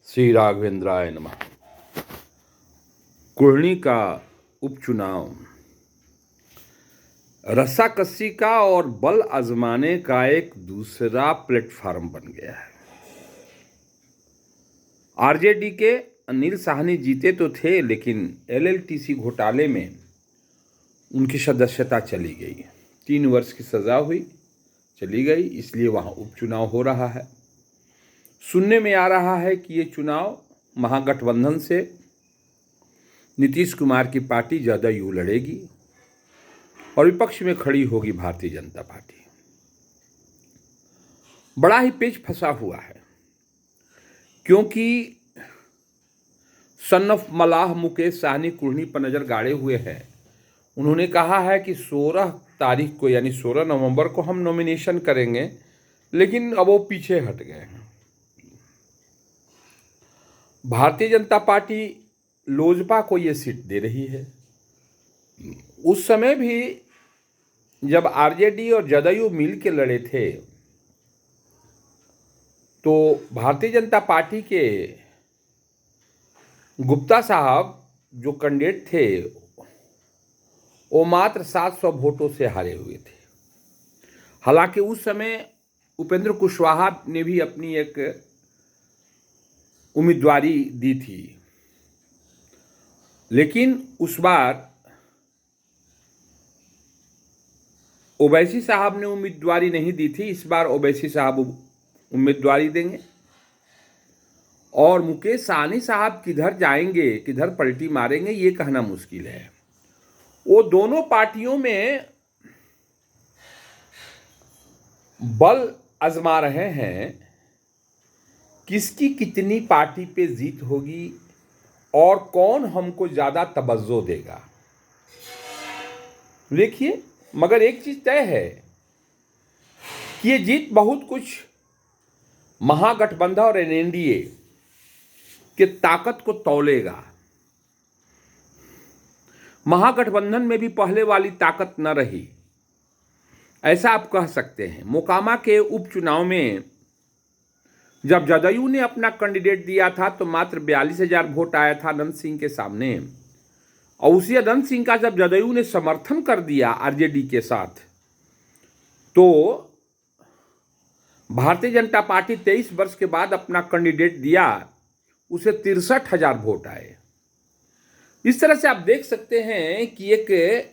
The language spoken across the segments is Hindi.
श्री राघवेंद्राय नमः। कुढ़नी का उपचुनाव रस्साकसी का और बल आजमाने का एक दूसरा प्लेटफॉर्म बन गया है। आरजेडी के अनिल साहनी जीते तो थे, लेकिन एलएलटीसी घोटाले में उनकी सदस्यता चली गई। 3 वर्ष की सजा हुई, चली गई, इसलिए वहां उपचुनाव हो रहा है। सुनने में आ रहा है कि ये चुनाव महागठबंधन से नीतीश कुमार की पार्टी जदयू लड़ेगी और विपक्ष में खड़ी होगी भारतीय जनता पार्टी। बड़ा ही पेच फंसा हुआ है, क्योंकि सन ऑफ मलाह मुकेश साहनी कुढ़नी पर नजर गाड़े हुए हैं। उन्होंने कहा है कि 16 तारीख को यानी 16 नवंबर को हम नॉमिनेशन करेंगे, लेकिन अब वो पीछे हट गए हैं। भारतीय जनता पार्टी लोजपा को ये सीट दे रही है। उस समय भी जब आरजेडी और जदयू मिल के लड़े थे, तो भारतीय जनता पार्टी के गुप्ता साहब जो कैंडिडेट थे, वो मात्र 700 वोटों से हारे हुए थे। हालांकि उस समय उपेंद्र कुशवाहा ने भी अपनी एक उम्मीदवारी दी थी, लेकिन उस बार ओवैसी साहब ने उम्मीदवारी नहीं दी थी। इस बार ओवैसी साहब उम्मीदवारी देंगे और मुकेश साहनी साहब किधर जाएंगे, किधर पलटी मारेंगे, ये कहना मुश्किल है। वो दोनों पार्टियों में बल आजमा रहे हैं, किसकी कितनी पार्टी पे जीत होगी और कौन हमको ज्यादा तवज्जो देगा। देखिए, मगर एक चीज तय है कि ये जीत बहुत कुछ महागठबंधन और एनडीए के ताकत को तौलेगा। महागठबंधन में भी पहले वाली ताकत न रही, ऐसा आप कह सकते हैं। मोकामा के उपचुनाव में जब जदयू ने अपना कैंडिडेट दिया था तो मात्र 42,000 वोट आया था अनंत सिंह के सामने, और उसी अनंत सिंह का जब जदयू ने समर्थन कर दिया आरजेडी के साथ, तो भारतीय जनता पार्टी 23 वर्ष के बाद अपना कैंडिडेट दिया, उसे 63,000 वोट आए। इस तरह से आप देख सकते हैं कि एक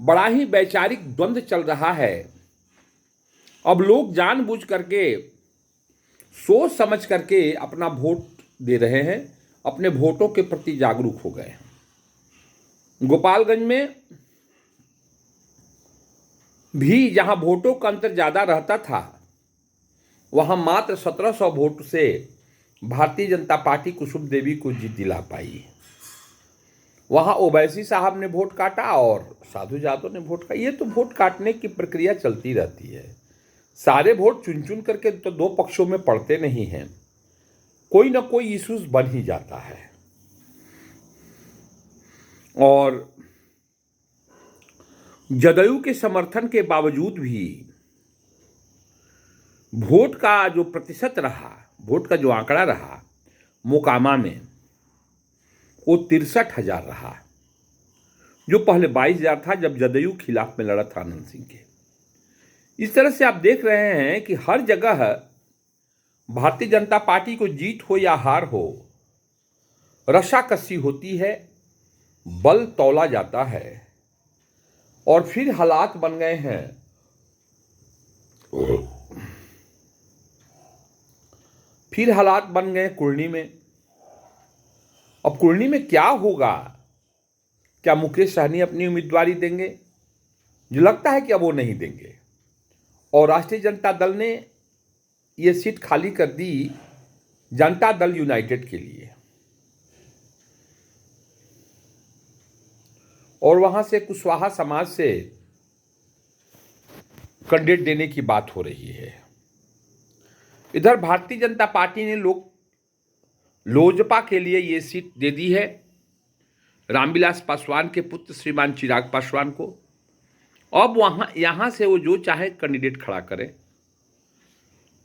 बड़ा ही वैचारिक द्वंद्व चल रहा है। अब लोग जानबूझ करके, सोच समझ करके अपना वोट दे रहे हैं, अपने वोटों के प्रति जागरूक हो गए हैं। गोपालगंज में भी जहां वोटों का अंतर ज्यादा रहता था, वहां मात्र 1700 वोट से भारतीय जनता पार्टी कुसुम देवी को जीत दिला पाई। वहां ओवैसी साहब ने वोट काटा और साधु यादव ने वोट काटा। ये तो वोट काटने की प्रक्रिया चलती रहती है। सारे वोट चुन चुन करके तो दो पक्षों में पड़ते नहीं हैं, कोई ना कोई इश्यूज बन ही जाता है। और जदयू के समर्थन के बावजूद भी वोट का जो प्रतिशत रहा, वोट का जो आंकड़ा रहा मोकामा में, वो 63,000 रहा, जो पहले 22,000 था जब जदयू खिलाफ में लड़ा था आनंद सिंह के। इस तरह से आप देख रहे हैं कि हर जगह भारतीय जनता पार्टी को जीत हो या हार हो, रस्साकसी होती है, बल तौला जाता है, और फिर हालात बन गए हैं। फिर हालात बन गए कुढ़नी में। अब कुढ़नी में क्या होगा? क्या मुकेश साहनी अपनी उम्मीदवारी देंगे? जो लगता है कि अब वो नहीं देंगे, और राष्ट्रीय जनता दल ने ये सीट खाली कर दी जनता दल यूनाइटेड के लिए, और वहां से कुशवाहा समाज से कैंडिडेट देने की बात हो रही है। इधर भारतीय जनता पार्टी ने लोजपा के लिए ये सीट दे दी है रामविलास पासवान के पुत्र श्रीमान चिराग पासवान को। अब यहां से वो जो चाहे कैंडिडेट खड़ा करें,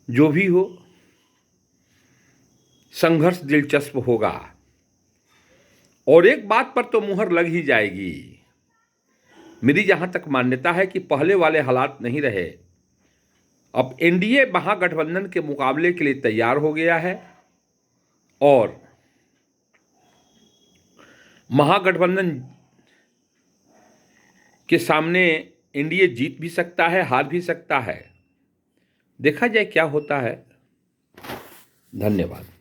जो भी हो। संघर्ष दिलचस्प होगा। और एक बात पर तो मुहर लग ही जाएगी, मेरी जहां तक मान्यता है कि पहले वाले हालात नहीं रहे। अब एनडीए महागठबंधन के मुकाबले के लिए तैयार हो गया है और महागठबंधन के सामने एनडीए जीत भी सकता है, हार भी सकता है। देखा जाए क्या होता है। धन्यवाद।